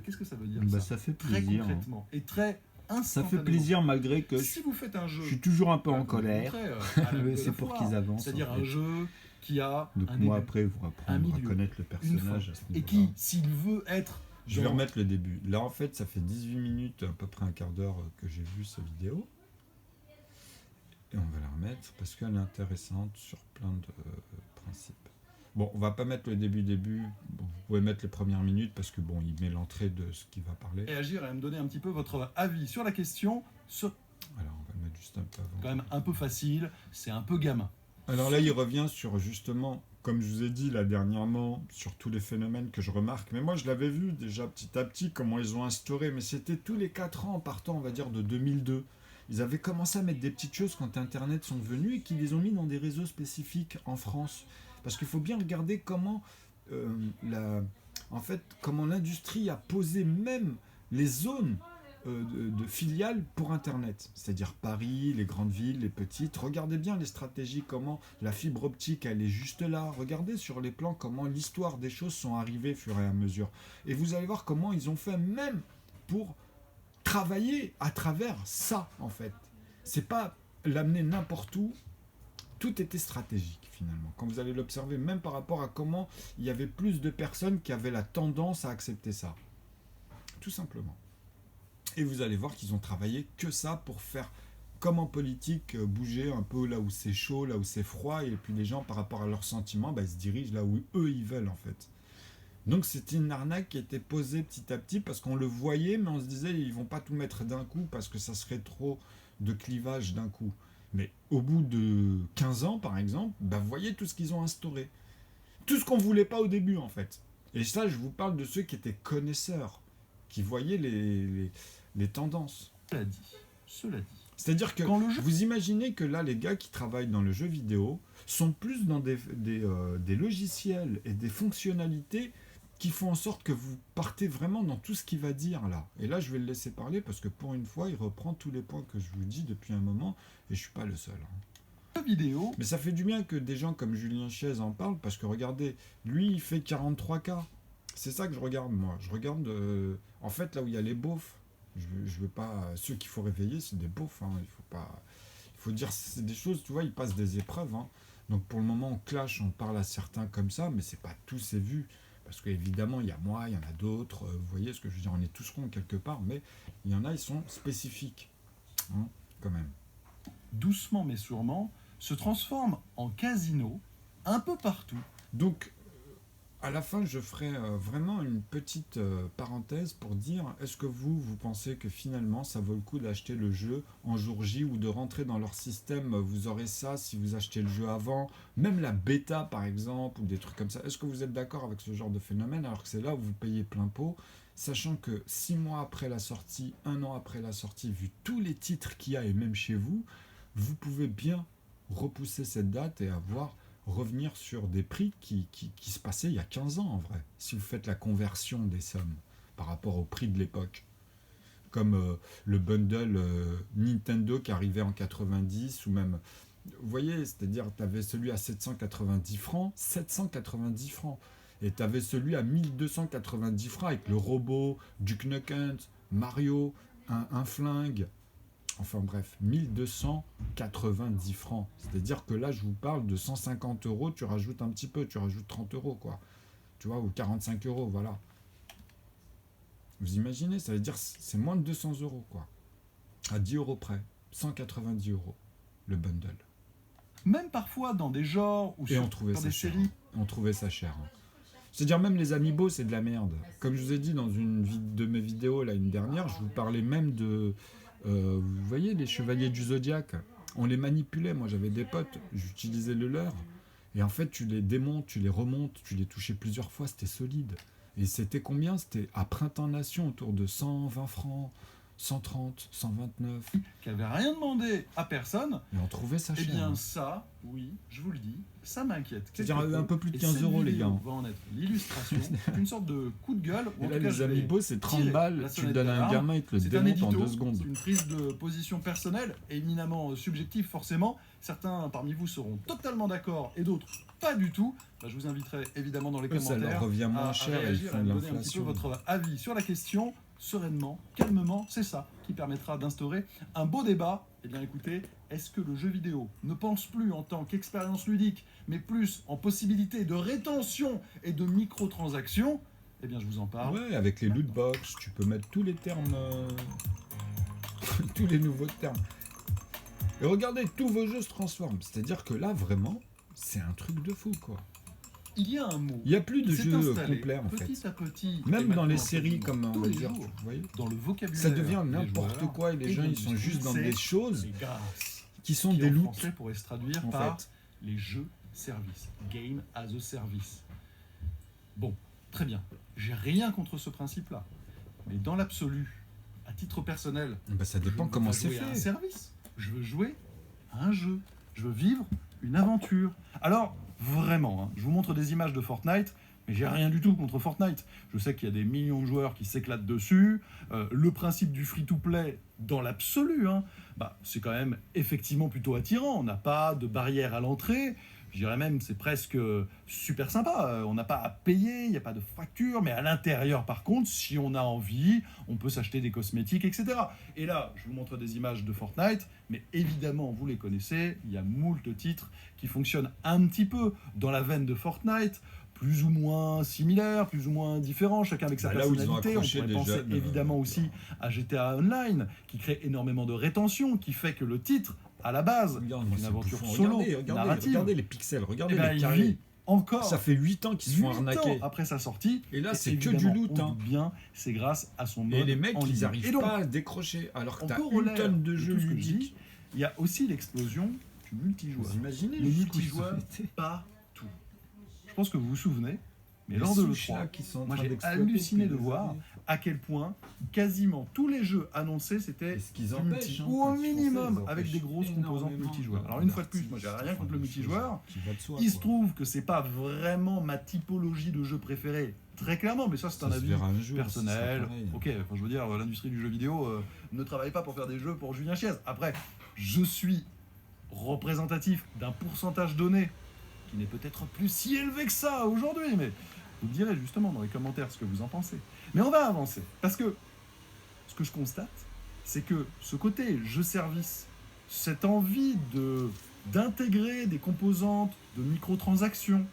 Qu'est-ce que ça veut dire Ça fait Très plaisir. concrètement et très Ça instantanément. fait plaisir malgré que Si vous faites un jeu, je suis toujours un peu en colère. mais C'est pour qu'ils avancent. C'est-à-dire en fait. un jeu qui a Donc un moi début, après, vous un apprendre à milieu, connaître le une personnage fin, à ce et niveau-là. qui, s'il veut être... Je vais remettre le début. Là en fait, ça fait 18 minutes, à peu près un quart d'heure que j'ai vu cette vidéo. Et on va la remettre parce qu'elle est intéressante sur plein de principes. Bon, on va pas mettre le début. Bon, vous pouvez mettre les premières minutes parce que bon, il met l'entrée de ce qu'il va parler. Réagir et à me donner un petit peu votre avis sur la question. Alors, on va le mettre juste un peu avant. Quand même un peu facile, c'est un peu gamin. Alors là, il revient sur justement, comme je vous ai dit là dernièrement, sur tous les phénomènes que je remarque. Mais moi, je l'avais vu déjà petit à petit, comment ils ont instauré. Mais c'était tous les 4 ans, en partant, on va dire, de 2002. Ils avaient commencé à mettre des petites choses quand Internet sont venus et qu'ils les ont mis dans des réseaux spécifiques en France. Parce qu'il faut bien regarder comment, comment l'industrie a posé même les zones de filiales pour Internet. C'est-à-dire Paris, les grandes villes, les petites. Regardez bien les stratégies, comment la fibre optique, elle est juste là. Regardez sur les plans comment l'histoire des choses sont arrivées au fur et à mesure. Et vous allez voir comment ils ont fait même pour travailler à travers ça, en fait. C'est pas l'amener n'importe où. Tout était stratégique, finalement. Quand vous allez l'observer, même par rapport à comment il y avait plus de personnes qui avaient la tendance à accepter ça. Tout simplement. Et vous allez voir qu'ils ont travaillé que ça pour faire, comme en politique, bouger un peu là où c'est chaud, là où c'est froid, et puis les gens, par rapport à leurs sentiments, ils se dirigent là où eux, ils veulent, en fait. Donc c'était une arnaque qui était posée petit à petit, parce qu'on le voyait, mais on se disait, ils vont pas tout mettre d'un coup, parce que ça serait trop de clivage d'un coup. Mais au bout de 15 ans, par exemple, vous voyez tout ce qu'ils ont instauré. Tout ce qu'on ne voulait pas au début, en fait. Et ça, je vous parle de ceux qui étaient connaisseurs, qui voyaient les tendances. Cela dit. C'est-à-dire que vous imaginez que là, les gars qui travaillent dans le jeu vidéo sont plus dans des logiciels et des fonctionnalités qui font en sorte que vous partez vraiment dans tout ce qu'il va dire là. Et là, je vais le laisser parler parce que pour une fois, il reprend tous les points que je vous dis depuis un moment et je suis pas le seul. Vidéo. Mais ça fait du bien que des gens comme Julien Chiez en parlent parce que regardez, lui, il fait 43K. C'est ça que je regarde, moi. Je regarde, en fait, là où il y a les beaufs. Je veux pas... Ceux qu'il faut réveiller, c'est des beaufs. Hein. Il faut pas... Il faut dire, c'est des choses, tu vois, ils passent des épreuves. Hein. Donc pour le moment, on clash, on parle à certains comme ça, mais c'est pas tous ces vues. Parce qu'évidemment, il y a moi, il y en a d'autres. Vous voyez ce que je veux dire, on est tous ronds quelque part, mais il y en a, ils sont spécifiques. Hein, quand même. Doucement mais sûrement, se transforme en casino un peu partout. Donc, à la fin, je ferai vraiment une petite parenthèse pour dire, est-ce que vous pensez que finalement, ça vaut le coup d'acheter le jeu en jour J ou de rentrer dans leur système, vous aurez ça si vous achetez le jeu avant, même la bêta par exemple, ou des trucs comme ça. Est-ce que vous êtes d'accord avec ce genre de phénomène alors que c'est là où vous payez plein pot, sachant que 6 mois après la sortie, 1 an après la sortie, vu tous les titres qu'il y a et même chez vous, vous pouvez bien repousser cette date et revenir sur des prix qui se passaient il y a 15 ans en vrai, si vous faites la conversion des sommes par rapport au prix de l'époque. Comme le bundle Nintendo qui arrivait en 90, ou même, vous voyez, c'est-à-dire tu avais celui à 790 francs, et tu avais celui à 1290 francs avec le robot, Duke Nukem, Mario, un flingue. Enfin bref, 1290 francs. C'est-à-dire que là, je vous parle de 150 euros, tu rajoutes un petit peu, tu rajoutes 30 euros, quoi. Tu vois, ou 45 euros, voilà. Vous imaginez, ça veut dire c'est moins de 200 euros, quoi. À 10 euros près, 190 euros, le bundle. Même parfois dans des genres ou dans des séries. On trouvait ça cher. Hein. C'est-à-dire même les amiibo, c'est de la merde. Comme je vous ai dit dans une de mes vidéos, là, une dernière, je vous parlais même de... vous voyez, les chevaliers du Zodiaque, on les manipulait. Moi, j'avais des potes, j'utilisais le leur. Et en fait, tu les démontes, tu les remontes, tu les touchais plusieurs fois, c'était solide. Et c'était combien? C'était à Printemps Nation, autour de 120 francs, 130, 129. qui n'avait rien demandé à personne, Et on trouvait ça eh cher. bien hein. ça, oui, je vous le dis, ça m'inquiète. C'est-à-dire quelque un peu plus de Et 15 cette euros, les vidéo gars. va en être l'illustration, une sorte de coup de gueule. Ou Et en là, tout cas, les je vais amiibo, c'est 30 tirer balles, la tu le sonnette donnes à un d'alarme. gamin, il te le C'est un démonte en édito, 2 secondes. c'est une prise de position personnelle, éminemment subjective forcément. Certains parmi vous seront totalement d'accord et d'autres pas du tout. Bah, je vous inviterai évidemment dans les Eux, ça commentaires leur revient moins à cher et ils réagir, font à de me donner un petit peu l'inflation. votre avis sur la question, sereinement, calmement. C'est ça qui permettra d'instaurer un beau débat. Eh bien écoutez, est-ce que le jeu vidéo ne pense plus en tant qu'expérience ludique, mais plus en possibilité de rétention et de microtransactions? Eh bien je vous en parle. Ouais, avec les loot box, tu peux mettre tous les termes, tous les nouveaux termes. Et regardez, tous vos jeux se transforment. C'est-à-dire que là, vraiment, c'est un truc de fou, quoi. Il y a un mot Il n'y a plus de qui s'est jeux installé complets, en fait. petit à petit, et Même dans les maintenant séries, quasiment comme on tous va les dire, jours, vous voyez, dans le vocabulaire, ça devient des n'importe joueurs quoi et les et gens, de ils sont l'industrie, juste dans c'est des choses les grâces, qui sont qui des en loots, français pourrait se traduire en par fait. les jeux services, game as a service. Bon, très bien. J'ai rien contre ce principe-là, mais dans l'absolu, à titre personnel, Bah, ça je dépend veux comment pas c'est jouer à un fait. service. Je veux jouer à un jeu. Je veux vivre une aventure. Alors, vraiment, hein, je vous montre des images de Fortnite, mais j'ai rien du tout contre Fortnite. Je sais qu'il y a des millions de joueurs qui s'éclatent dessus. Le principe du free-to-play, dans l'absolu, hein, bah, c'est quand même effectivement plutôt attirant. On n'a pas de barrière à l'entrée. Je dirais même c'est presque super sympa. On n'a pas à payer, il n'y a pas de facture, mais à l'intérieur, par contre, si on a envie, on peut s'acheter des cosmétiques, etc. Et là, je vous montre des images de Fortnite, mais évidemment, vous les connaissez, il y a moult titres qui fonctionnent un petit peu dans la veine de Fortnite, plus ou moins similaires, plus ou moins différents, chacun avec sa Bah, là où ils ont personnalité. On accroché pourrait des penser jeunes, évidemment aussi à GTA Online, qui crée énormément de rétention, qui fait que le titre, à la base, Regarde, moi, une c'est aventure bouffon. solo, Regardez narrative, regardez les pixels, regardez eh ben, les il carrés. vit encore Ça fait 8 ans qu'ils se font 8 ans arnaquer. après sa sortie. Et là, Et c'est que du évidemment, loot. on Hein. doute bien, c'est grâce à son mode Et les mecs, en ils ligne. n'arrivent Et donc, pas à décrocher. Alors que en t'as une corollaire tonne de de jeux tout ce que je ludiques. dis, il y a aussi l'explosion du multijoueur. Vous imaginez Le jusqu'où multijoueur, ils sont été. partout. Je pense que vous vous souvenez, mais Les lors de sushis, l'E3, là, qui sont en moi train j'ai d'exploser halluciné de depuis des voir années. à quel point quasiment tous les jeux annoncés c'était Et ce qu'ils du empêchent, multi, hein, ou quand au ils font ça, minimum ils avec des empêchent grosses composantes énormément multijoueurs. Alors une fois de plus, moi j'ai rien contre le multijoueur. Qui va de soi, Il se quoi. trouve que c'est pas vraiment ma typologie de jeu préférée, très clairement, mais ça c'est un Ça se avis verra un jour, personnel. ce sera pareil. Ok, enfin, je veux dire, l'industrie du jeu vidéo ne travaille pas pour faire des jeux pour Julien Chiez. Après, je suis représentatif d'un pourcentage donné qui n'est peut-être plus si élevé que ça aujourd'hui, mais vous me direz justement dans les commentaires ce que vous en pensez. Mais on va avancer, parce que ce que je constate, c'est que ce côté jeu-service, cette envie d'intégrer des composantes de microtransactions,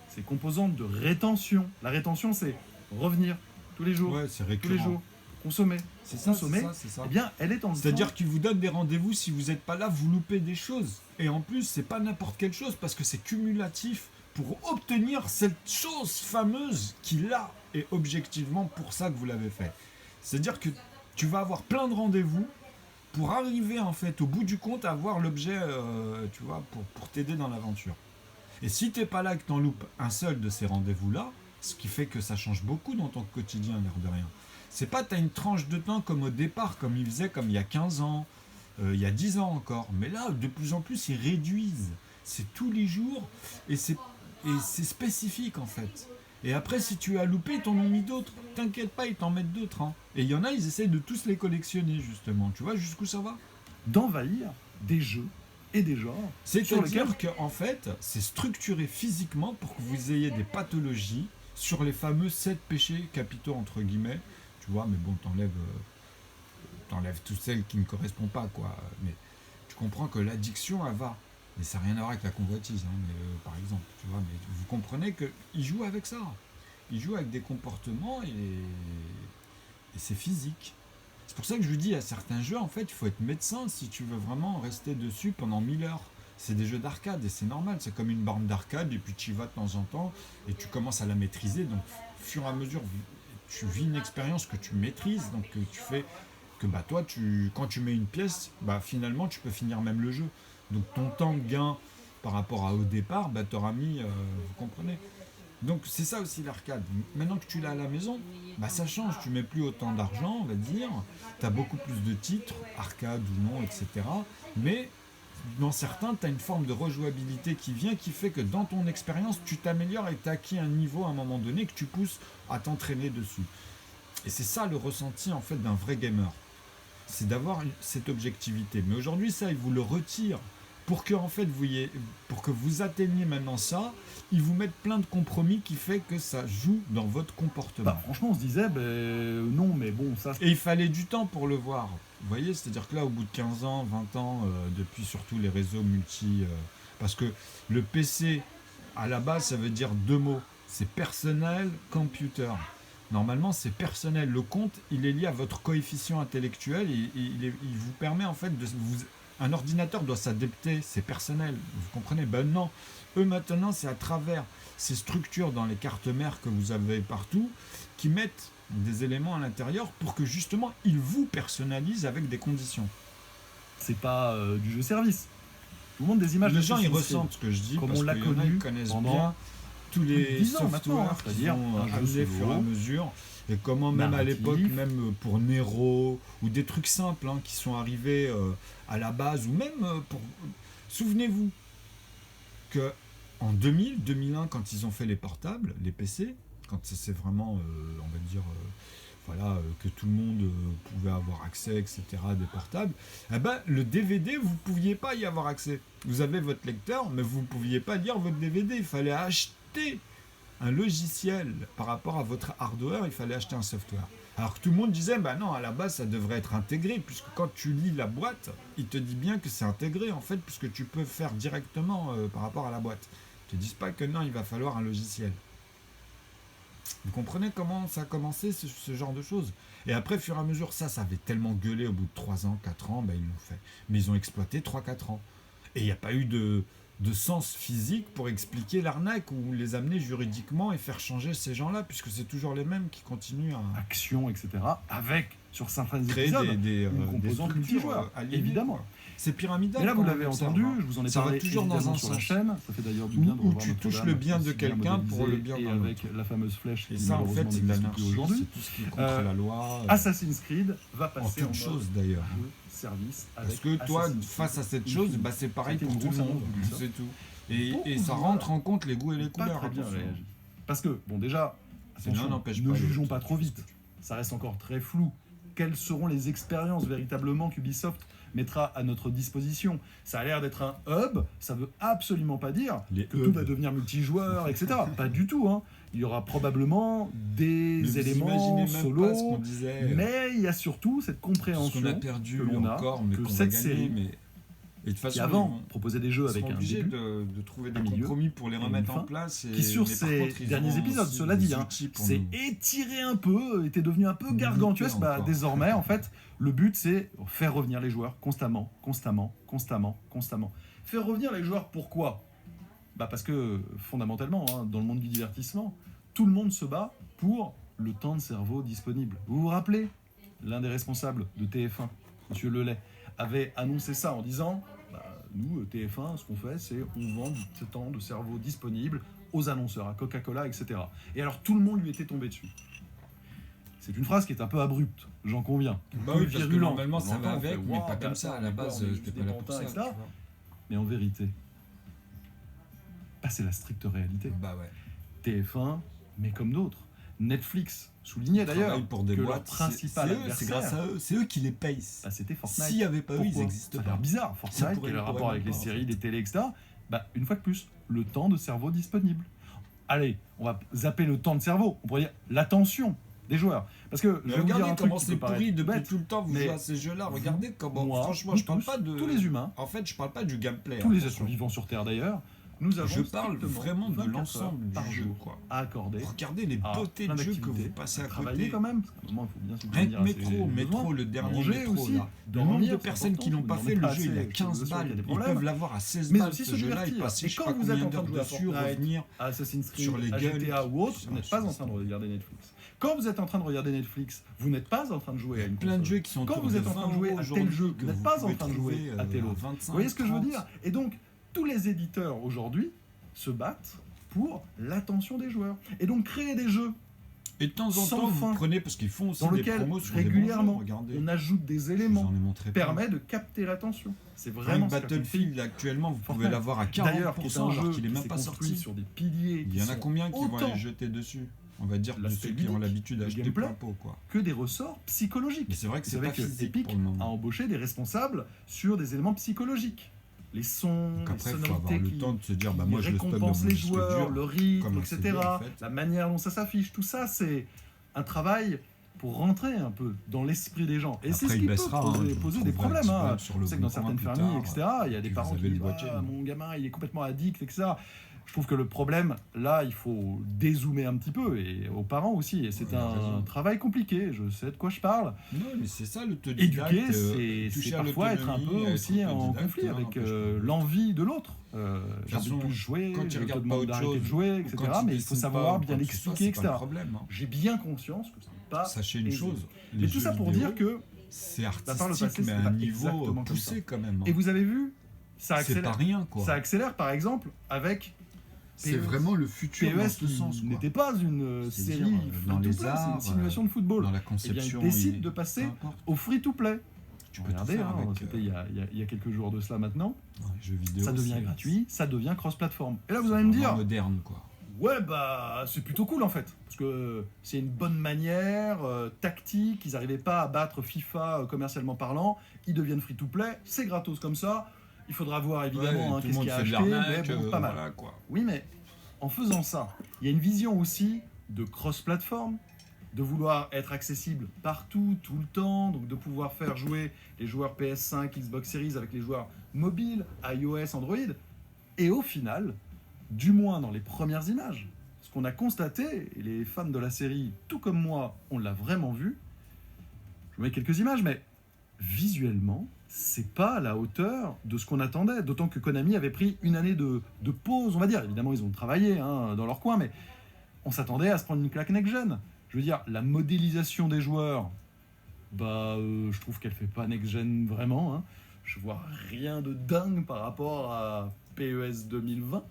ces composantes de rétention. La rétention, c'est revenir tous les jours, Ouais, c'est tous les récurrent. jours, consommer. C'est Pour ça, consommer, c'est ça. eh bien, elle est en C'est-à-dire qu'il vous donne des rendez-vous, si vous n'êtes pas là, vous loupez des choses. Et en plus, c'est pas n'importe quelle chose, parce que c'est cumulatif pour obtenir cette chose fameuse qui, là, est objectivement pour ça que vous l'avez fait. C'est-à-dire que tu vas avoir plein de rendez-vous pour arriver, en fait, au bout du compte, à avoir l'objet, tu vois, pour t'aider dans l'aventure. Et si t'es pas là et que t'en loupes un seul de ces rendez-vous-là, ce qui fait que ça change beaucoup dans ton quotidien, l'air de rien. C'est pas t'as une tranche de temps comme au départ, comme ils faisaient comme il y a 15 ans, il y a 10 ans encore. Mais là, de plus en plus, ils réduisent. C'est tous les jours et c'est spécifique en fait. Et après, si tu as loupé, ils t'en ont mis d'autres. T'inquiète pas, ils t'en mettent d'autres. Hein. Et il y en a, ils essayent de tous les collectionner justement. Tu vois jusqu'où ça va? d'envahir des jeux et des genres sur lesquels C'est-à-dire qu'en fait, c'est structuré physiquement pour que vous ayez des pathologies sur les fameux 7 péchés capitaux, entre guillemets. Tu vois, mais bon, t'enlèves toutes celles qui ne correspondent pas, quoi. Mais tu comprends que l'addiction, elle va. Mais ça n'a rien à voir avec la convoitise, hein, mais, par exemple. Tu vois, mais vous comprenez qu'ils jouent avec ça. Ils jouent avec des comportements et c'est physique. C'est pour ça que je lui dis, à certains jeux, en fait, il faut être médecin si tu veux vraiment rester dessus pendant 1000 heures. C'est des jeux d'arcade et c'est normal, c'est comme une borne d'arcade et puis tu y vas de temps en temps et tu commences à la maîtriser. Donc, au fur et à mesure, tu vis une expérience que tu maîtrises, donc que tu fais que bah, toi, quand tu mets une pièce, bah, finalement, tu peux finir même le jeu. Donc, ton temps de gain par rapport à au départ, bah, t'auras mis, vous comprenez. Donc, c'est ça aussi l'arcade. Maintenant que tu l'as à la maison, bah ça change, tu mets plus autant d'argent, on va dire, tu as beaucoup plus de titres, arcade ou non, etc. Mais dans certains, tu as une forme de rejouabilité qui vient, qui fait que dans ton expérience, tu t'améliores et tu as acquis un niveau à un moment donné que tu pousses à t'entraîner dessus. Et c'est ça le ressenti en fait d'un vrai gamer. C'est d'avoir cette objectivité. Mais aujourd'hui, ça, ils vous le retirent. Pour que, en fait, pour que vous atteigniez maintenant ça, ils vous mettent plein de compromis qui fait que ça joue dans votre comportement. Bah, franchement, on se disait, non, mais bon, ça... Et il fallait du temps pour le voir. Vous voyez, c'est-à-dire que là, au bout de 15 ans, 20 ans, depuis surtout les réseaux multi... parce que le PC, à la base, ça veut dire deux mots. C'est personnel, computer. Normalement, c'est personnel. Le compte, il est lié à votre coefficient intellectuel. Il vous permet, en fait, de vous... Un ordinateur doit s'adapter, c'est personnel. Vous comprenez? Ben non. Eux, maintenant, c'est à travers ces structures dans les cartes mères que vous avez partout qui mettent des éléments à l'intérieur pour que justement ils vous personnalisent avec des conditions. C'est pas du jeu service. Je vous montre des images. Les gens ils ressentent ce que je dis comme parce on l'a qu'ils connu connaissent pendant bien tous les softwares c'est-à-dire un jeu au fur et à mesure et comment même à l'époque, même pour Nero ou des trucs simples qui sont arrivés à la base ou même pour... Souvenez-vous que en 2000, 2001 quand ils ont fait les portables, les PC, quand c'est vraiment, on va dire, que tout le monde pouvait avoir accès, etc., des portables, eh ben, le DVD, vous ne pouviez pas y avoir accès. Vous avez votre lecteur, mais vous ne pouviez pas lire votre DVD. Il fallait acheter un logiciel par rapport à votre hardware, il fallait acheter un software. Alors que tout le monde disait, bah non, à la base, ça devrait être intégré, puisque quand tu lis la boîte, il te dit bien que c'est intégré, en fait, puisque tu peux faire directement par rapport à la boîte. Ils ne te disent pas que non, il va falloir un logiciel. Vous comprenez comment ça a commencé, ce genre de choses? Et après, au fur et à mesure, ça avait tellement gueulé au bout de 3 ans, 4 ans, ils l'ont fait. Mais ils ont exploité 3-4 ans. Et il n'y a pas eu de sens physique pour expliquer l'arnaque ou les amener juridiquement et faire changer ces gens-là, puisque c'est toujours les mêmes qui continuent à... Action, etc. Avec, sur certains créer épisodes, des composantes multijoueurs, évidemment. C'est pyramidal. Et là, vous l'avez entendu, je vous en ai parlé toujours dans un sur la sens. chaîne. Ça fait d'ailleurs du bien de où revoir tu notre touches dame le bien de aussi quelqu'un pour le bien et d'un avec autre. la fameuse flèche Et qui ça, en fait, c'est de n'existe plus l'anarchie, aujourd'hui. c'est tout ce qui est contre la loi. Assassin's Creed va En passer en toute chose mode d'ailleurs. jeu service avec Parce que toi, Assassin's face à Creed cette chose, Infinite. c'est pareil C'était pour une tout le grosse monde. annonce, ça. C'est tout. Et Beaucoup ça de rentre en compte les goûts et les Pas couleurs. très bien attention. réagi. Parce que, bon, déjà, C'est l'un n'empêche ne pas jugeons l'autre. pas trop vite. Ça reste encore très flou. Quelles seront les expériences véritablement qu'Ubisoft mettra à notre disposition? Ça a l'air d'être un hub, ça veut absolument pas dire que tout va devenir multijoueur, etc. Pas du tout. Il y aura probablement des éléments solo, mais il y a surtout cette compréhension qu'on a perdu que l'on a, encore, mais que qu'on cette va gagner, série, mais... Et de toute façon, qui avant proposait des jeux avec un obligé début, de trouver des un milieu compromis pour les et remettre une en fin, place. qui sur mais par ces contre, ils derniers auront épisodes, aussi cela des dit, outils pour c'est nous. étiré un peu, était devenu un peu Limité gargantuesque. encore. Désormais, en fait, le but, c'est faire revenir les joueurs constamment. Faire revenir les joueurs, pourquoi? Parce que, fondamentalement, dans le monde du divertissement, tout le monde se bat pour le temps de cerveau disponible. Vous vous rappelez? L'un des responsables de TF1, M. Lelay, avait annoncé ça en disant... Nous, TF1, ce qu'on fait, c'est on vend ce temps de cerveau disponible aux annonceurs, à Coca-Cola, etc. Et alors tout le monde lui était tombé dessus. C'est une phrase qui est un peu abrupte, j'en conviens. Bah oui, parce que normalement ça va avec, mais pas comme ça, à la base, c'était pas là pour ça. Etc. Mais en vérité, c'est la stricte réalité. Bah ouais. TF1, mais comme d'autres. Netflix soulignait d'ailleurs pour des que boîtes, leur principal adversaire, c'est grâce à eux, c'est eux qui les payent. C'était Fortnite. S'il n'y avait pas eux, ils Pourquoi? n'existent Ça a pas. l'air bizarre, Fortnite, quel est le rapport avec les séries, les télés, etc. Une fois de plus, le temps de cerveau disponible. Allez, on va zapper le temps de cerveau, on pourrait dire l'attention des joueurs. Parce que mais je vais vous dire regardez un truc comment qui c'est peut paraître pourri depuis bête, tout le temps, vous jouez à ces jeux-là, regardez comment, moi, franchement, je parle tous, pas de... tous les humains, En fait, je parle pas du gameplay. tous les êtres vivants sur Terre d'ailleurs, nous avons je parle strictement vraiment de 24 l'ensemble heures par du jeu, jour quoi. à accorder. Regardez les à beautés plein de jeu que d'activités, vous passez à travailler côté. quand même, parce qu'à un moment, il faut bien se Rien dire que à ses métro, besoins. le dernier Manger métro, aussi, là. Le dormir, nombre de c'est personnes qui n'ont important, pas vous fait, n'en le avez jeu pas il a assez, 15 je suis sûr qu'il y balles. a des Ils problèmes. peuvent l'avoir à 16 Mais balles aussi ce se jeu-là, divertir. et passer Et je sais quand pas vous êtes combien en train de d'heures jouer à dessus, Fortnite, revenir. à Assassin's Creed, sur les à gueules, GTA ou autre, c'est vous n'êtes pas en train de regarder Netflix. Quand vous êtes en train de regarder Netflix, vous n'êtes pas en train de jouer à une Plein de console. jeux qui sont Quand autour vous êtes de en train de 20 jouer euros à tel aujourd'hui jeu, que vous n'êtes vous pas en pouvez train de jouer trouver, à tel autre. 25, Vous voyez ce que je veux 30. dire? Et donc, tous les éditeurs aujourd'hui se battent pour l'attention des joueurs. Et donc, créer des jeux Et de temps en sans temps, fin, vous prenez, parce qu'ils font aussi dans des lequel promos sur des bons régulièrement jeux, regardez. on ajoute des Je vous éléments, en ai montré plein. permet de capter l'attention. C'est Rien vraiment que ce qu'a compris Battlefield, actuellement, vous pouvez Fortnite. l'avoir à 40% D'ailleurs, qui est un alors jeu qu'il est qui même s'est pas construit sorti. sur des piliers Il qui y en a sont combien qui vont autant aller jeter dessus? On va dire de l'aspect ceux qui ont ludique, l'habitude le d'acheter gameplay, plein pot, quoi. que des ressorts psychologiques. Mais c'est vrai que Vous c'est savez pas que physique Epic pour le moment. a embauché des responsables sur des éléments psychologiques. Les sons, Donc après, les il faut avoir sonorités le qui, temps de se dire, bah qui moi je le stocke dans récompensent mon les disque joueurs, dur. le rythme, comme un etc. CD, en fait. La manière dont ça s'affiche, tout ça, c'est un travail pour rentrer un peu dans l'esprit des gens. Et c'est ce Après, qui il peut baissera, poser, hein, je poser vous des trouverai problèmes. un petit Hein. bug sur le Je sais que bon dans coin certaines plus familles, tard, etc., il y a des puis parents vous qui avez disent le boîtier, ah, donc. mon gamin, il est complètement addict, etc. Je trouve que le problème, là, il faut dézoomer un petit peu, et aux parents aussi. Et c'est Ouais, il a un raison. travail compliqué, je sais de quoi je parle. Non, mais c'est ça l'autodidacte. Éduquer, c'est toucher à parfois être un l'autonomie, peu être aussi en autodidacte, conflit hein, avec n'empêche pas. l'envie de l'autre. J'ai De envie toute de façon, plus jouer, quand je il te regarde pas demande autre d'arrêter chose, de jouer, ou etc. quand il Mais il faut dessine savoir pas, ou bien quoi que ce soit, l'expliquer, c'est pas etc. le problème, hein. J'ai bien conscience que ce n'est pas Sachez une aisé. chose, Mais les tout ça jeux pour vidéo, dire que, c'est par le artistique, passé, mais à c'était un pas niveau exactement comme poussé ça. quand même. hein. Et vous avez vu, ça C'est pas accélère. rien, quoi. Ça accélère par exemple avec C'est PES. vraiment le futur dans PES ce sens, qui quoi. n'était pas une C'est série dire, dans les free-to-play, c'est arts, une simulation de football. Dans la Eh bien, conception, ils décident il- de passer peu importe. au free-to-play. Tu peux tout Regardez, faire hein, avec c'était il y a quelques jours de cela maintenant. les jeux vidéo. Ça devient c'est- gratuit, ça devient cross-platform. Et là, vous c'est allez me vraiment dire, moderne, quoi. ouais, bah, c'est plutôt cool en fait. Parce que c'est une bonne manière, tactique. Ils n'arrivaient pas à battre FIFA commercialement parlant. Ils deviennent free-to-play. C'est gratos comme ça. Il faudra voir évidemment Ouais, hein, tout le qu'est-ce monde qu'il y a à fait de acheter. l'arnaque, Mais bon, pas mal. voilà, quoi. Oui, mais en faisant ça, il y a une vision aussi de cross-platform, de vouloir être accessible partout, tout le temps, donc de pouvoir faire jouer les joueurs PS5, Xbox Series avec les joueurs mobiles, iOS, Android. Et au final, du moins dans les premières images, ce qu'on a constaté, et les fans de la série, tout comme moi, on l'a vraiment vu, je vous mets quelques images, mais visuellement, c'est pas à la hauteur de ce qu'on attendait, d'autant que Konami avait pris une année de pause, on va dire. Évidemment, ils ont travaillé hein, dans leur coin, mais on s'attendait à se prendre une claque next-gen. Je veux dire, la modélisation des joueurs, bah, je trouve qu'elle fait pas next-gen vraiment. Hein. Je vois rien de dingue par rapport à PES 2020.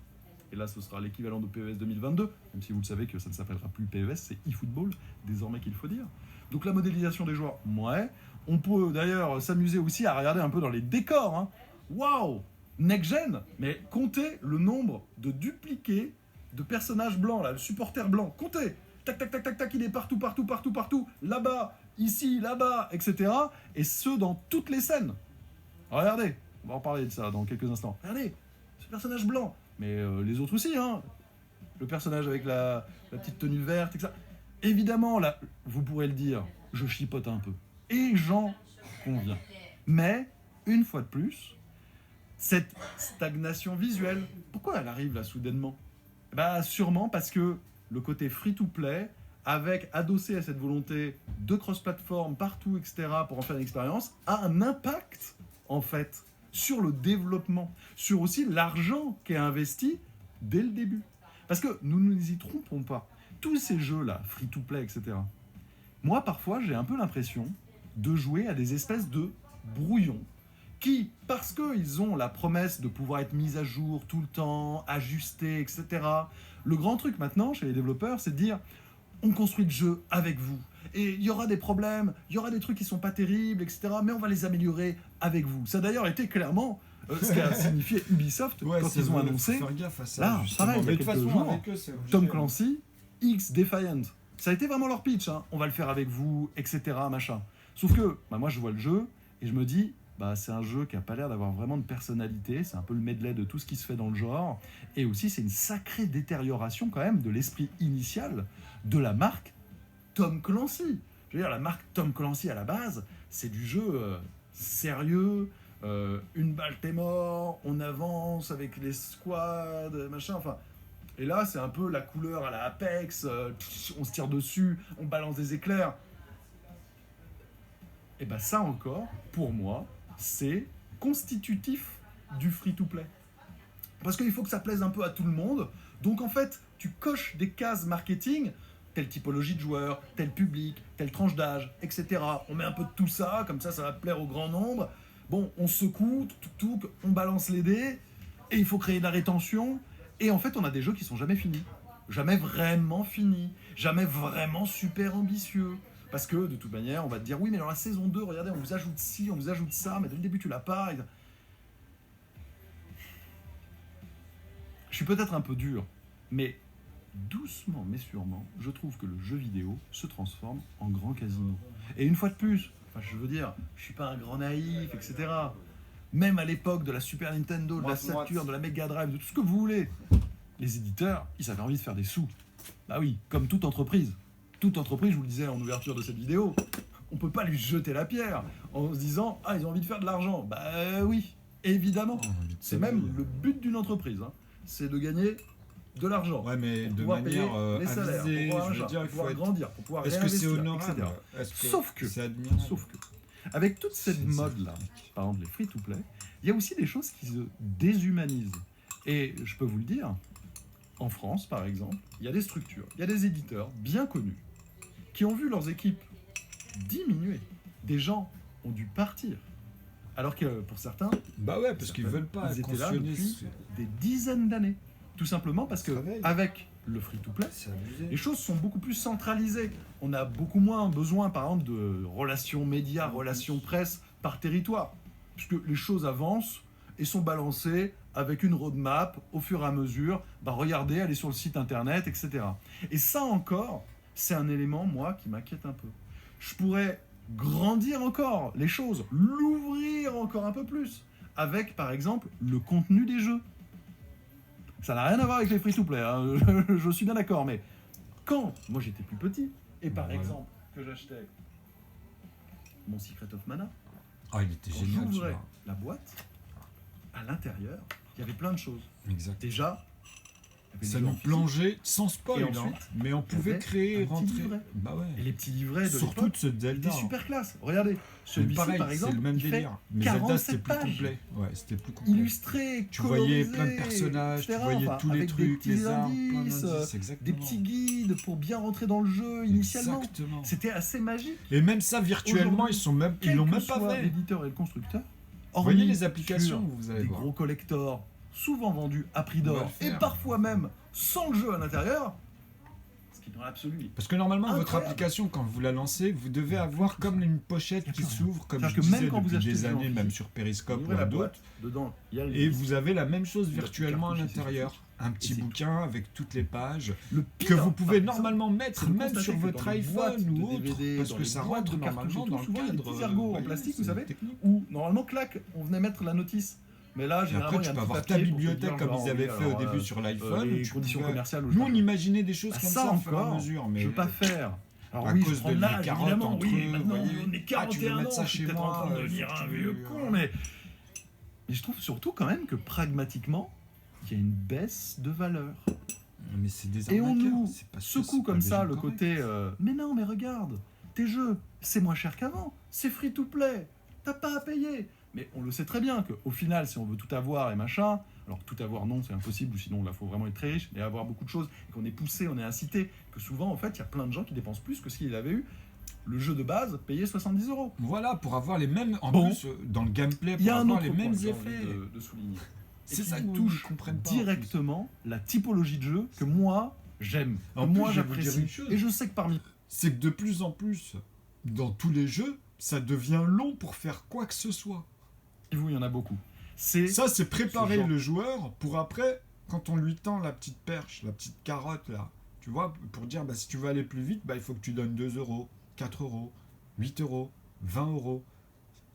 Et là, ce sera l'équivalent de PES 2022, même si vous le savez que ça ne s'appellera plus PES, c'est eFootball, désormais qu'il faut dire. Donc la modélisation des joueurs, ouais. On peut d'ailleurs s'amuser aussi à regarder un peu dans les décors. Hein. Waouh, next-gen, mais comptez le nombre de dupliqués de personnages blancs, là, le supporter blanc. Comptez, tac, tac, tac, tac, tac, il est partout, partout, partout, partout, là-bas, ici, là-bas, etc. Et ce, dans toutes les scènes. Regardez, on va en parler de ça dans quelques instants. Regardez, ce personnage blanc, mais les autres aussi, hein. Le personnage avec la petite tenue verte, etc. Évidemment, là, vous pourrez le dire, je chipote un peu. Et j'en conviens. Mais, une fois de plus, cette stagnation visuelle, pourquoi elle arrive là soudainement ? Bah, sûrement parce que le côté free-to-play, avec adossé à cette volonté de cross-platform partout, etc., pour en faire une expérience, a un impact, en fait, sur le développement, sur aussi l'argent qui est investi dès le début. Parce que nous ne nous y trompons pas. Tous ces jeux-là, free-to-play, etc., moi, parfois, j'ai un peu l'impression de jouer à des espèces de brouillons qui, parce qu'ils ont la promesse de pouvoir être mis à jour tout le temps, ajustés, etc., le grand truc maintenant chez les développeurs, c'est de dire on construit le jeu avec vous. Et il y aura des problèmes, il y aura des trucs qui sont pas terribles, etc., mais on va les améliorer avec vous. Ça a d'ailleurs été clairement ce qu'a signifié Ubisoft quand ils ont annoncé Faire gaffe à ça, là, justement. pareil, il y a Mais de toute quelques façon, jours, avec eux, c'est obligé, Tom hein. Clancy, X Defiant. Ça a été vraiment leur pitch, hein. On va le faire avec vous, etc., machin. Sauf que, bah, moi je vois le jeu, et je me dis, bah, c'est un jeu qui a pas l'air d'avoir vraiment de personnalité, c'est un peu le medley de tout ce qui se fait dans le genre, et aussi c'est une sacrée détérioration quand même de l'esprit initial de la marque Tom Clancy. Je veux dire, la marque Tom Clancy à la base, c'est du jeu sérieux, une balle t'es mort, on avance avec les squads, machin, enfin... Et là, c'est un peu la couleur à la Apex, on se tire dessus, on balance des éclairs. Et bien ça encore, pour moi, c'est constitutif du free-to-play. Parce qu'il faut que ça plaise un peu à tout le monde. Donc en fait, tu coches des cases marketing, telle typologie de joueurs, tel public, telle tranche d'âge, etc. On met un peu de tout ça, comme ça va plaire au grand nombre. Bon, on secoue, on balance les dés, et il faut créer de la rétention. Et en fait, on a des jeux qui sont jamais finis. jamais vraiment fini, jamais vraiment super ambitieux. Parce que de toute manière, on va te dire, oui, mais dans la saison 2, regardez, on vous ajoute ci, on vous ajoute ça, mais dès le début, tu l'as pas. Je suis peut-être un peu dur, mais doucement mais sûrement, je trouve que le jeu vidéo se transforme en grand casino. Et une fois de plus, enfin, je veux dire, je suis pas un grand naïf, etc. Même à l'époque de la Super Nintendo, de la Saturn, de la Mega Drive, de tout ce que vous voulez, les éditeurs, ils avaient envie de faire des sous. Bah oui, comme toute entreprise. Toute entreprise, je vous le disais en ouverture de cette vidéo, on peut pas lui jeter la pierre en se disant « Ah, ils ont envie de faire de l'argent ». Bah oui, évidemment. C'est même le but d'une entreprise, hein. C'est de gagner de l'argent. Ouais, mais pour de pouvoir manière payer les salaires, avisée, pour pouvoir, je veux dire, il faut être... grandir, pour pouvoir Est-ce que c'est réinvestir, honorable? etc. Est-ce que Sauf que, c'est admirable? sauf que, avec toute cette C'est mode-là, par exemple les free-to-play, il y a aussi des choses qui se déshumanisent. Et je peux vous le dire, en France, par exemple, il y a des structures, il y a des éditeurs bien connus qui ont vu leurs équipes diminuer. Des gens ont dû partir. Alors que pour certains, Bah ouais, parce qu'ils veulent pas ils étaient là cautionner depuis ce- des dizaines d'années. Tout simplement parce que Travail. avec le free-to-play, C'est abusé. les choses sont beaucoup plus centralisées. On a beaucoup moins besoin, par exemple, de relations médias, relations presse par territoire. Puisque les choses avancent et sont balancées avec une roadmap au fur et à mesure. Bah, regardez, allez sur le site internet, etc. Et ça encore, c'est un élément, moi, qui m'inquiète un peu. Je pourrais grandir encore les choses, l'ouvrir encore un peu plus, avec, par exemple, le contenu des jeux. Ça n'a rien à voir avec les free-to-play, hein. Je suis bien d'accord, mais quand moi j'étais plus petit, et par Voilà. exemple que j'achetais mon Secret of Mana, Ah, il était quand génial, tu j'ouvrais vois. la boîte, à l'intérieur, il y avait plein de choses. Exact. Déjà, il y avait Ça le jeu nous en physique, plongeait sans spoil, Et hein, ensuite, mais on il y pouvait avait créer, un petit rentrer. livret. Bah ouais. et les petits livrets de Surtout l'époque de ce Zelda. étaient super classe. Regardez, celui-ci pareil, par exemple, c'est le même il fait délire. Mais Zelda, 47 c'était plus pages. complet. Ouais, c'était plus complet. illustré, Tu voyais plein de colorisé, personnages, tu etc. voyais Enfin, tous les avec trucs, des petits les armes, plein indices, d'indices, des exactement. petits guides pour bien rentrer dans le jeu initialement. Exactement. C'était assez magique. Et même ça, virtuellement, Aujourd'hui, ils l'ont Quel même que pas soit fait. l'éditeur et le constructeur, Voyez hormis les applications, sur vous allez des voir. gros collectors, souvent vendus à prix On va d'or, le et faire. parfois même sans le jeu à l'intérieur, ce qui dans l'absolu. Parce que normalement, votre Incroyable. application, quand vous la lancez, vous devez avoir comme une pochette Y a qui plus rien. s'ouvre, comme je C'est-à-dire que même disais quand vous depuis achetez des le jeu en années, même physique, sur Vous Periscope ou ouvrez la à d'autres. boîte, dedans, il y a le Et disque. vous avez la même chose Il y a virtuellement à cartouche et c'est l'intérieur. tout. Un petit c'est bouquin avec toutes les pages Le que pire, vous pouvez par exemple, normalement mettre c'est de même constater sur que votre dans les boîtes iPhone de ou autre, DVD, parce dans que les ça boîtes rentre de cartouches et normalement tout, dans le souvent, il y a des cadre. petits ergots en voyez, plastique, c'est vous savez, technique. où normalement, clac, on venait mettre la notice. Mais là, Et généralement, après, il y tu a un peux petit avoir ta papier pour te bibliothèque dire, comme genre, ils avaient oui, fait au alors, début sur l'iPhone. les tu conditions pouvais- commerciales. Nous, on imaginait des choses Ah, comme ça ça au fur et à encore, mesure, mais je veux pas faire. Alors à oui, cause je prends de de l'âge, carottes évidemment, entre oui, eux, maintenant, voyez. on est Ah, tu veux 41 mettre ça ans, je suis chez peut-être en moi, train de faut devenir que un tu- vieux con, mais je trouve surtout quand même que pragmatiquement, il y a une baisse de valeur. Mais c'est des Et on arnaqueurs, nous c'est parce que secoue c'est pas comme des ça gens le corrects. côté mais non, mais regarde, tes jeux, c'est moins cher qu'avant, c'est free to play, t'as pas à payer. Mais on le sait très bien qu'au final, si on veut tout avoir et machin, alors tout avoir non, c'est impossible, ou sinon là, faut vraiment être très riche et avoir beaucoup de choses, et qu'on est poussé, on est incité, que souvent, en fait, il y a plein de gens qui dépensent plus que s'ils avaient eu le jeu de base payé 70 €. Voilà, pour avoir les mêmes, en Bon. plus, dans le gameplay, Il pour y a un avoir autre les point mêmes que j'ai envie effets. de souligner. C'est Et ça qui que vous touche ne comprenez pas. en plus. directement la typologie de jeu que moi, j'aime, que En plus, moi, je vais vous dire j'apprécie. une chose. Et je sais que parmi C'est que de plus en plus, dans tous les jeux, ça devient long pour faire quoi que ce soit. vous, il y en a beaucoup. C'est Ça, c'est préparer ce genre. le joueur pour après, quand on lui tend la petite perche, la petite carotte, là, tu vois, pour dire, bah, si tu veux aller plus vite, bah, il faut que tu donnes 2 €, 4 €, 8 €, 20 €.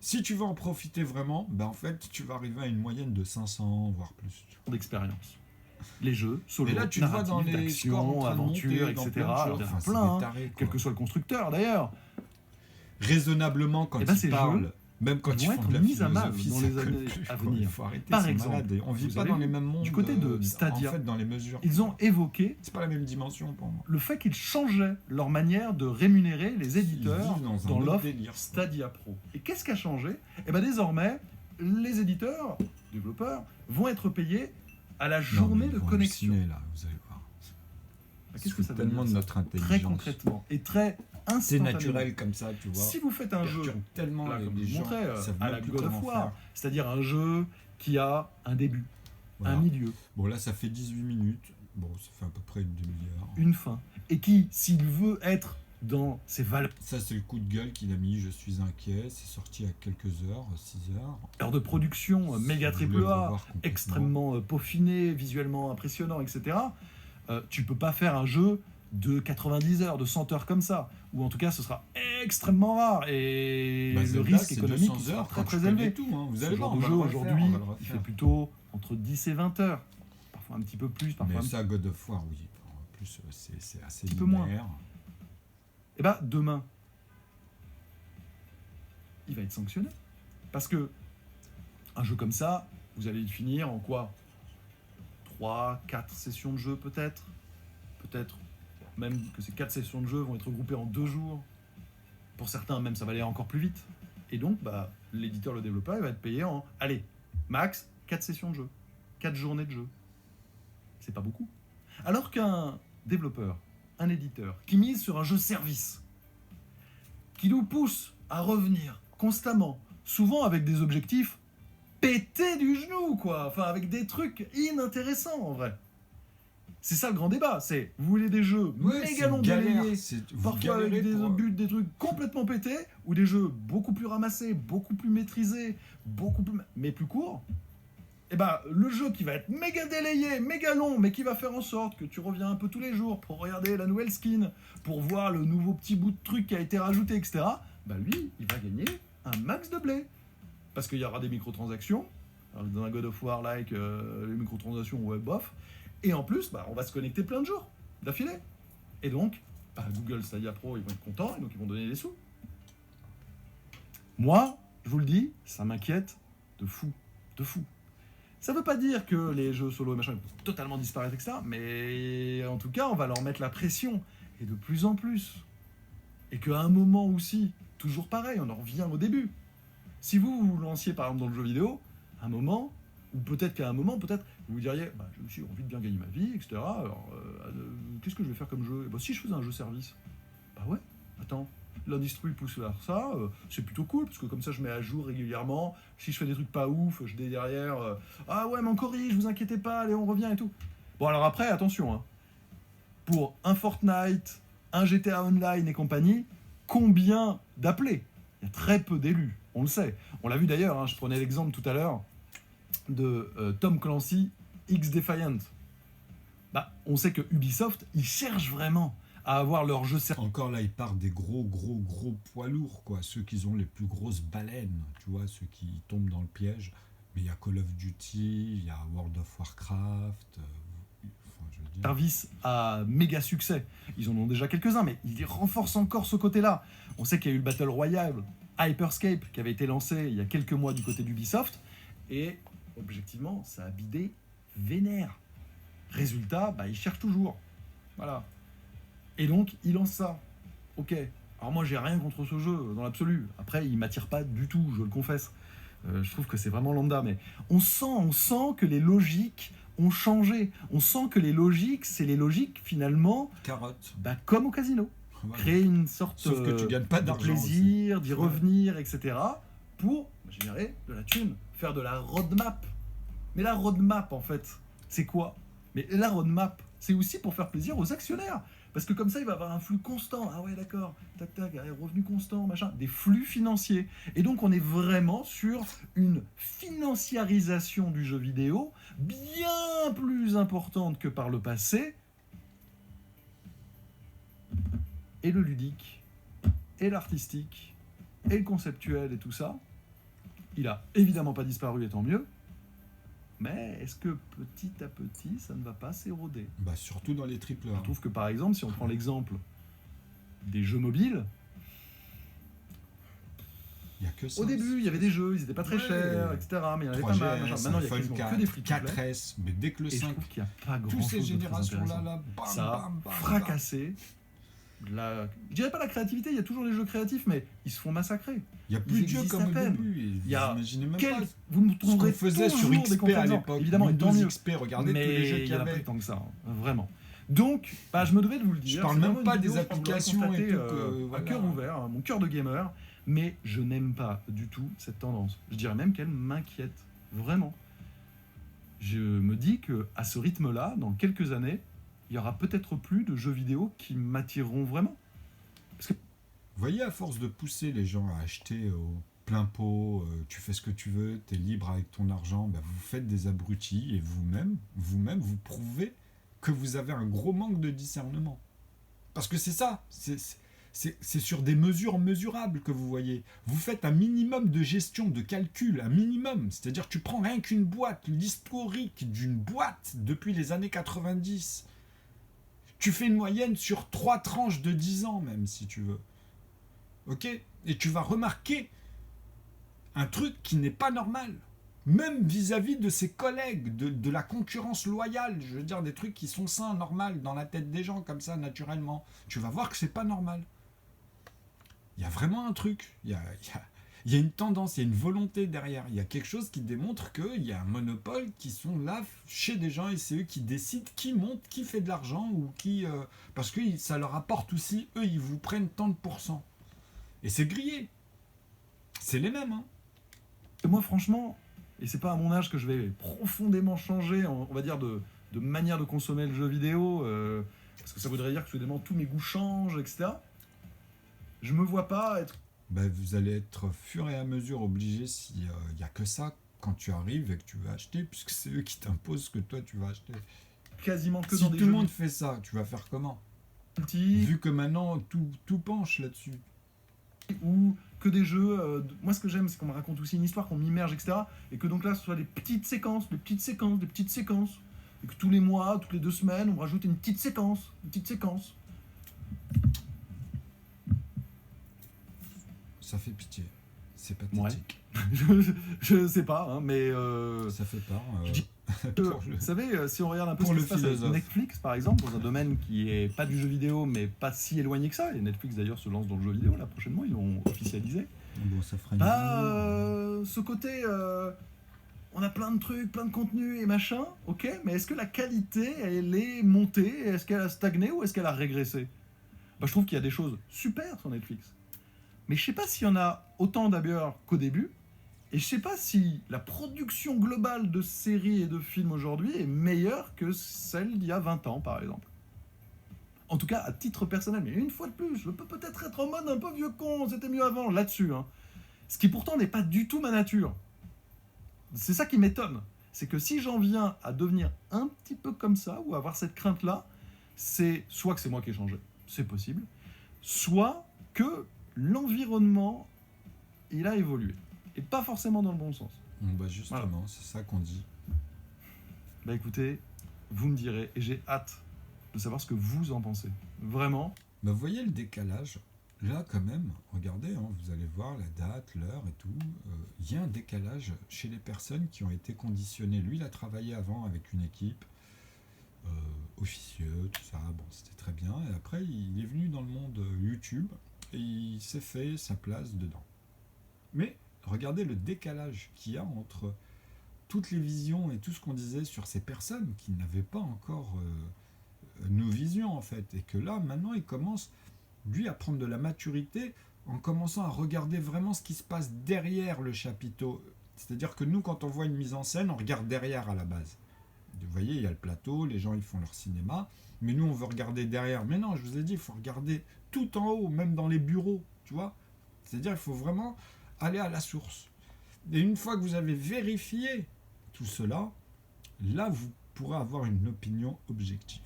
Si tu veux en profiter vraiment, bah, en fait, tu vas arriver à une moyenne de 500, voire plus. d'expérience. Les jeux, solo, Et là, tu le vois dans narratifs, les scores en d'action, train de monter, aventure, dans etc. plein de choses. Il y en a Enfin, c'est plein, des hein. tarés, quoi. Quel que soit le constructeur d'ailleurs. Raisonnablement, quand Eh ben, ils ces parlent, jeux, même quand ils ils vont font être de la mis à mal philosophie, dans ça les colle années plus, à quoi. venir. Il faut arrêter, Par c'est exemple, malade. Et on vit vous pas avez dans les vu, mêmes mondes. du côté de Stadia, en fait, dans les mesures. Ils ont évoqué C'est pas la même dimension pour moi. le fait qu'ils changeaient leur manière de rémunérer les éditeurs vivent dans un dans autre l'offre délire, quoi. Stadia Pro. Et qu'est-ce qui a changé? Et bien désormais, les éditeurs, développeurs, vont être payés à la journée de connexion. Là, vous allez voir. Qu'est-ce que ça veut tellement dire, de ça notre intelligence. Très concrètement et très C'est instantanément. naturel comme ça, tu vois. Si vous faites un jeu, Perturbe tellement là, comme les je vous gens, montrais, savent à même la plus God of comment War, faire. c'est-à-dire un jeu qui a un début, Voilà. un milieu, Bon, là, ça fait 18 minutes. Bon, ça fait à peu près une demi-heure. Une fin. Et qui, s'il veut être dans ses valeurs Ça, c'est le coup de gueule qu'il a mis. Je suis inquiet. C'est sorti à quelques heures, 6 heures. de production méga Si vous triple voulez le A, revoir complètement. extrêmement peaufiné, visuellement impressionnant, etc., tu peux pas faire un jeu de 90 heures, de 100 heures comme ça. Ou en tout cas, ce sera extrêmement rare. Et Bah, le Zelda, risque c'est économique 200 sera heures très quand très tu connais élevé. tout, hein. Vous Ce allez genre voir, de on jeu va le refaire, aujourd'hui, on va le il fait refaire. plutôt entre 10 et 20 heures. Parfois un petit peu plus, parfois Mais un ça, God of War, oui. En plus, c'est assez petit peu moins. linéaire. Et bah demain, il va être sanctionné. Parce que un jeu comme ça, vous allez le finir en quoi 3, 4 sessions de jeu peut-être. Peut-être même que ces 4 sessions de jeu vont être regroupées en 2 jours. Pour certains, même, ça va aller encore plus vite. Et donc, bah, l'éditeur, le développeur, il va être payé en, allez, max 4 sessions de jeu. 4 journées de jeu. C'est pas beaucoup. Alors qu'un développeur, un éditeur, qui mise sur un jeu service, qui nous pousse à revenir constamment, souvent avec des objectifs pétés du genou, quoi. Enfin, avec des trucs inintéressants, en vrai. C'est ça le grand débat, c'est, vous voulez des jeux Ouais, méga c'est longs une galère. délayés, Vous parfois avec galérez des pour- buts, des trucs complètement pétés, ou des jeux beaucoup plus ramassés, beaucoup plus maîtrisés, mais plus courts. Et bah, le jeu qui va être méga délayé, méga long, mais qui va faire en sorte que tu reviens un peu tous les jours pour regarder la nouvelle skin, pour voir le nouveau petit bout de truc qui a été rajouté, etc. Bah lui, il va gagner un max de blé. Parce qu'il y aura des microtransactions. Alors, dans un God of War like, les microtransactions, ouais, bof. Et en plus, bah, on va se connecter plein de jours d'affilée. Et donc, bah, Google Stadia Pro, ils vont être contents, et donc ils vont donner des sous. Moi, je vous le dis, ça m'inquiète de fou. De fou. Ça veut pas dire que les jeux solo et machin vont totalement disparaître, etc. Mais en tout cas, on va leur mettre la pression. Et de plus en plus. Et qu'à un moment aussi, toujours pareil, on en revient au début. Si vous vous lanciez par exemple dans le jeu vidéo, à un moment, ou peut-être qu'à un moment, peut-être, vous vous diriez, bah, j'ai aussi envie de bien gagner ma vie, etc. Alors, qu'est-ce que je vais faire comme jeu? Bah, si je faisais un jeu service, bah ouais, attends, l'industrie pousse vers ça, c'est plutôt cool, parce que comme ça je mets à jour régulièrement, si je fais des trucs pas ouf, je dis derrière, ah ouais, mais on corrige, vous inquiétez pas, allez, on revient et tout. Bon, alors après, attention, hein, pour un Fortnite, un GTA Online et compagnie, combien d'appelés? Il y a très peu d'élus, on le sait. On l'a vu d'ailleurs, hein, je prenais l'exemple tout à l'heure de Tom Clancy X Defiant. Bah, on sait que Ubisoft, ils cherchent vraiment à avoir leur jeu service. Encore là, ils partent des gros poids lourds, quoi. Ceux qui ont les plus grosses baleines, tu vois, ceux qui tombent dans le piège. Mais il y a Call of Duty, il y a World of Warcraft. Enfin, je veux dire. Service à méga succès. Ils en ont déjà quelques-uns, mais ils renforcent encore ce côté-là. On sait qu'il y a eu le Battle Royale Hyperscape qui avait été lancé il y a quelques mois du côté d'Ubisoft. Et objectivement, ça a bidé vénère. Résultat, bah, ils cherchent toujours. Voilà. Et donc, ils lancent ça. Ok. Alors moi, j'ai rien contre ce jeu, dans l'absolu. Après, il m'attire pas du tout, je le confesse. Je trouve que c'est vraiment lambda, mais on sent que les logiques ont changé. On sent que les logiques, c'est les logiques, finalement, Carotte. bah, comme au casino. Voilà. Créer une sorte Sauf que tu gagnes pas de d'argent plaisir, d'y Ouais. revenir, etc. pour générer de la thune, faire de la roadmap. Mais la roadmap, en fait, c'est quoi? Mais la roadmap, c'est aussi pour faire plaisir aux actionnaires. Parce que comme ça, il va y avoir un flux constant. Ah ouais, d'accord, tac, tac, revenu constant, machin. Des flux financiers. Et donc, on est vraiment sur une financiarisation du jeu vidéo bien plus importante que par le passé. Et le ludique, et l'artistique, et le conceptuel, et tout ça, il a évidemment pas disparu, et tant mieux. Mais est-ce que petit à petit, ça ne va pas s'éroder? Bah, surtout dans les triple A. Je trouve que par exemple, si on prend l'exemple des jeux mobiles, Il y a que ça. au début, il y avait des jeux, ils étaient pas très Ouais. chers, etc. Mais il y en avait pas 3GS, mal. Machin. Maintenant, il y a iPhone quasiment 4, que des free-to-play. 4S, mais dès que le Et je 5, trouve qu'il n'y a pas toutes grand-chose ces de très générations-là, intéressant. là, bam, Ça a bam, bam, fracassé. Je dirais pas la créativité, il y a toujours des jeux créatifs, mais ils se font massacrer. bam. Il y a plus Ils de jeux existent comme à au peine. début. Et Il y a vous imaginez même Quel... pas Vous me ce trouverez qu'on faisait sur toujours des XP à contre-exemples. l'époque. Évidemment, et tant Windows mieux. XP, regardez Mais tous les jeux il qu'il y y en a avait. plus tant que ça, hein, vraiment. Donc, bah, je me devais de vous le dire. Je parle c'est même vraiment pas une des vidéo, je pense, que vous l'aurez applications et constaté, tout, que, à voilà. cœur ouvert, hein, mon cœur de gamer, mais je n'aime pas du tout cette tendance. Je dirais même qu'elle m'inquiète, vraiment. je me dis que à ce rythme-là, dans quelques années, il y aura peut-être plus de jeux vidéo qui m'attireront vraiment. Parce que Vous voyez, à force de pousser les gens à acheter au plein pot, tu fais ce que tu veux, tu es libre avec ton argent, bah, vous faites des abrutis et vous-même, vous prouvez que vous avez un gros manque de discernement. Parce que c'est ça, c'est sur des mesures mesurables que vous voyez. Vous faites un minimum de gestion, de calcul, un minimum. C'est-à-dire que tu prends rien qu'une boîte, l'historique d'une boîte depuis les années 90. Tu fais une moyenne sur 3 tranches de 10 ans même, si tu veux. Ok? Et tu vas remarquer un truc qui n'est pas normal. Même vis-à-vis de ses collègues, de la concurrence loyale, je veux dire des trucs qui sont sains, normaux, dans la tête des gens, comme ça, naturellement. Tu vas voir que c'est pas normal. Il y a vraiment un truc. Il y a une tendance, il y a une volonté derrière. Il y a quelque chose qui démontre qu'il y a un monopole qui sont là chez des gens et c'est eux qui décident qui monte, qui fait de l'argent ou qui. Parce que ça leur apporte aussi, eux, ils vous prennent tant de pourcents. Et c'est grillé. C'est les mêmes, hein. moi, franchement, et c'est pas à mon âge que je vais profondément changer, on va dire, de manière de consommer le jeu vidéo, parce que ça voudrait dire que soudainement tous mes goûts changent, etc. Je me vois pas être Ben, vous allez être fur et à mesure obligé s'il n'y a que ça quand tu arrives et que tu veux acheter, puisque c'est eux qui t'imposent ce que toi tu vas acheter. quasiment que Si dans tout des le jeux monde fait ça, tu vas faire comment? multi Vu que maintenant tout penche là-dessus. ou que des jeux. Moi, ce que j'aime, c'est qu'on me raconte aussi une histoire, qu'on m'immerge, etc. Et que donc là, ce soit des petites séquences, des petites séquences, des petites séquences. Et que tous les mois, toutes les 2 semaines, on me rajoute une petite séquence, une petite séquence. Ça fait pitié. C'est Ouais. pathétique. je sais pas, hein, mais Ça fait peur. Je dis pour le- vous savez, si on regarde un peu Pour ce qui le se passe avec philosophe. Netflix, par exemple, dans un domaine qui est pas du jeu vidéo, mais pas si éloigné que ça, et Netflix d'ailleurs se lance dans le jeu vidéo là prochainement, ils l'ont officialisé. Bon, ça fera une Bah, vidéo. ce côté, on a plein de trucs, plein de contenus et machin, ok, mais est-ce que la qualité, elle est montée, est-ce qu'elle a stagné ou est-ce qu'elle a régressé? Bah, je trouve qu'il y a des choses super sur Netflix. Mais je sais pas s'il y en a autant d'ailleurs qu'au début, et je sais pas si la production globale de séries et de films aujourd'hui est meilleure que celle d'il y a 20 ans, par exemple. En tout cas, à titre personnel, mais une fois de plus, je peux peut-être être en mode un peu vieux con, c'était mieux avant, là-dessus. Hein. Ce qui pourtant n'est pas du tout ma nature. C'est ça qui m'étonne. C'est que si j'en viens à devenir un petit peu comme ça, ou à avoir cette crainte-là, c'est soit que c'est moi qui ai changé, c'est possible, soit que l'environnement, il a évolué. Et pas forcément dans le bon sens. Bon, bah justement, Voilà. c'est ça qu'on dit. Bah écoutez, vous me direz, et j'ai hâte de savoir ce que vous en pensez. Vraiment. Bah, vous voyez le décalage? Là, quand même, regardez, hein, vous allez voir la date, l'heure et tout. Il y a un décalage chez les personnes qui ont été conditionnées. Lui, il a travaillé avant avec une équipe, officieux, tout ça. Bon, c'était très bien. Et après, il est venu dans le monde YouTube et il s'est fait sa place dedans. Mais regardez le décalage qu'il y a entre toutes les visions et tout ce qu'on disait sur ces personnes qui n'avaient pas encore nos visions en fait. Et que là, maintenant, il commence, lui, à prendre de la maturité en commençant à regarder vraiment ce qui se passe derrière le chapiteau. C'est-à-dire que nous, quand on voit une mise en scène, on regarde derrière à la base. Vous voyez, il y a le plateau, les gens ils font leur cinéma, mais nous on veut regarder derrière. Mais non, je vous ai dit, il faut regarder tout en haut, même dans les bureaux, tu vois. C'est-à-dire, il faut vraiment aller à la source. Et une fois que vous avez vérifié tout cela, là vous pourrez avoir une opinion objective.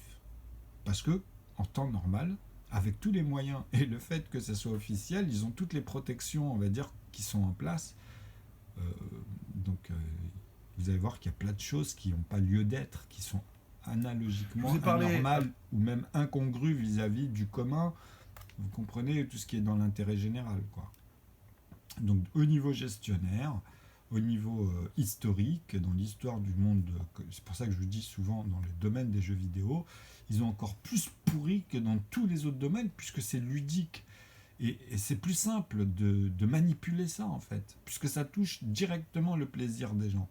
Parce que, en temps normal, avec tous les moyens et le fait que ça soit officiel, ils ont toutes les protections, on va dire, qui sont en place. Euh, donc, vous allez voir qu'il y a plein de choses qui n'ont pas lieu d'être, qui sont analogiquement Je vous ai parlé- anormales ou même incongrues vis-à-vis du commun. Vous comprenez tout ce qui est dans l'intérêt général, quoi. Donc, au niveau gestionnaire, au niveau historique, dans l'histoire du monde, c'est pour ça que je vous dis souvent dans le domaine des jeux vidéo, ils ont encore plus pourri que dans tous les autres domaines, puisque c'est ludique. Et c'est plus simple de manipuler ça, en fait, puisque ça touche directement le plaisir des gens.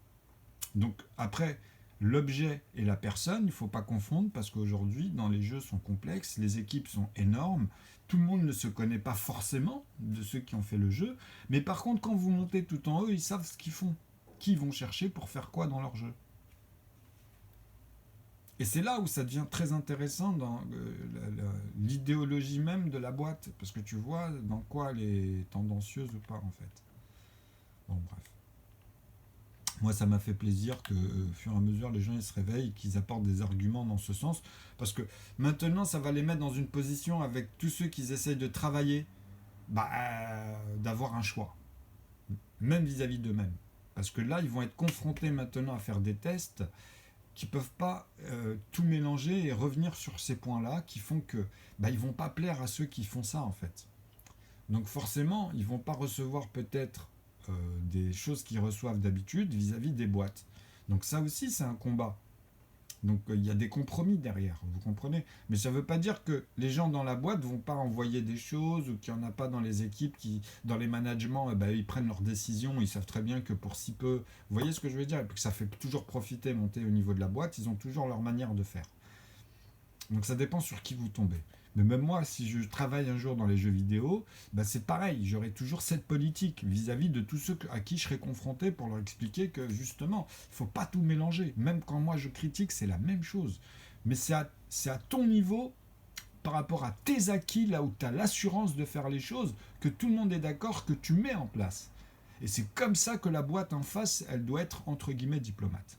Donc, après, l'objet et la personne, il ne faut pas confondre, parce qu'aujourd'hui, dans les jeux sont complexes, les équipes sont énormes, tout le monde ne se connaît pas forcément de ceux qui ont fait le jeu, mais par contre, quand vous montez tout en haut, ils savent ce qu'ils font, qui ils vont chercher pour faire quoi dans leur jeu. Et c'est là où ça devient très intéressant dans l'idéologie même de la boîte, parce que tu vois dans quoi elle est tendancieuse ou pas en fait. Bon bref. Moi ça m'a fait plaisir que au fur et à mesure les gens ils se réveillent et qu'ils apportent des arguments dans ce sens, parce que maintenant ça va les mettre dans une position avec tous ceux qui essayent de travailler, d'avoir un choix, même vis-à-vis d'eux-mêmes. Parce que là ils vont être confrontés maintenant à faire des tests qui peuvent pas tout mélanger et revenir sur ces points-là qui font que ils vont pas plaire à ceux qui font ça en fait. Donc forcément, ils vont pas recevoir peut-être des choses qu'ils reçoivent d'habitude vis-à-vis des boîtes. Donc ça aussi, c'est un combat. Donc il y a des compromis derrière, vous comprenez. Mais ça ne veut pas dire que les gens dans la boîte vont pas envoyer des choses ou qu'il n'y en a pas dans les équipes qui, dans les managements, ils prennent leurs décisions. Ils savent très bien que pour si peu, vous voyez ce que je veux dire, et que ça fait toujours profiter, monter au niveau de la boîte, ils ont toujours leur manière de faire. Donc ça dépend sur qui vous tombez. Mais même moi, si je travaille un jour dans les jeux vidéo, c'est pareil, j'aurai toujours cette politique vis-à-vis de tous ceux à qui je serai confronté pour leur expliquer que justement, il ne faut pas tout mélanger. Même quand moi je critique, c'est la même chose. Mais c'est à ton niveau, par rapport à tes acquis, là où tu as l'assurance de faire les choses, que tout le monde est d'accord, que tu mets en place. Et c'est comme ça que la boîte en face, elle doit être entre guillemets diplomate.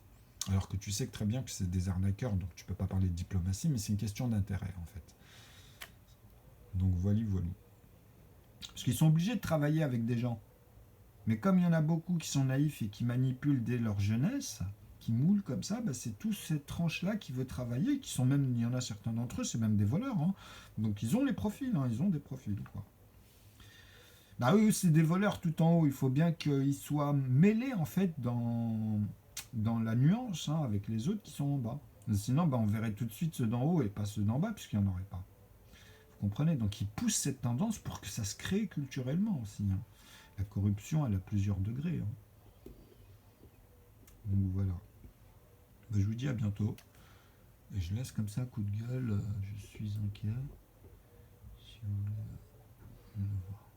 Alors que tu sais que très bien que c'est des arnaqueurs, donc tu ne peux pas parler de diplomatie, mais c'est une question d'intérêt en fait. Donc voilà. Parce qu'ils sont obligés de travailler avec des gens. Mais comme il y en a beaucoup qui sont naïfs et qui manipulent dès leur jeunesse, qui moulent comme ça, c'est toute cette tranche-là qui veut travailler, qui sont même, il y en a certains d'entre eux, c'est même des voleurs. Hein. Donc ils ont les profils, ils ont des profils. Quoi. Oui, c'est des voleurs tout en haut. Il faut bien qu'ils soient mêlés en fait dans la nuance avec les autres qui sont en bas. Sinon, on verrait tout de suite ceux d'en haut et pas ceux d'en bas, puisqu'il n'y en aurait pas. Vous comprenez? Donc ils poussent cette tendance pour que ça se crée culturellement aussi. Hein. La corruption, elle a plusieurs degrés. Hein. Donc voilà. Je vous dis à bientôt. Et je laisse comme ça un coup de gueule. Je suis inquiet. Si vous voulez le voir.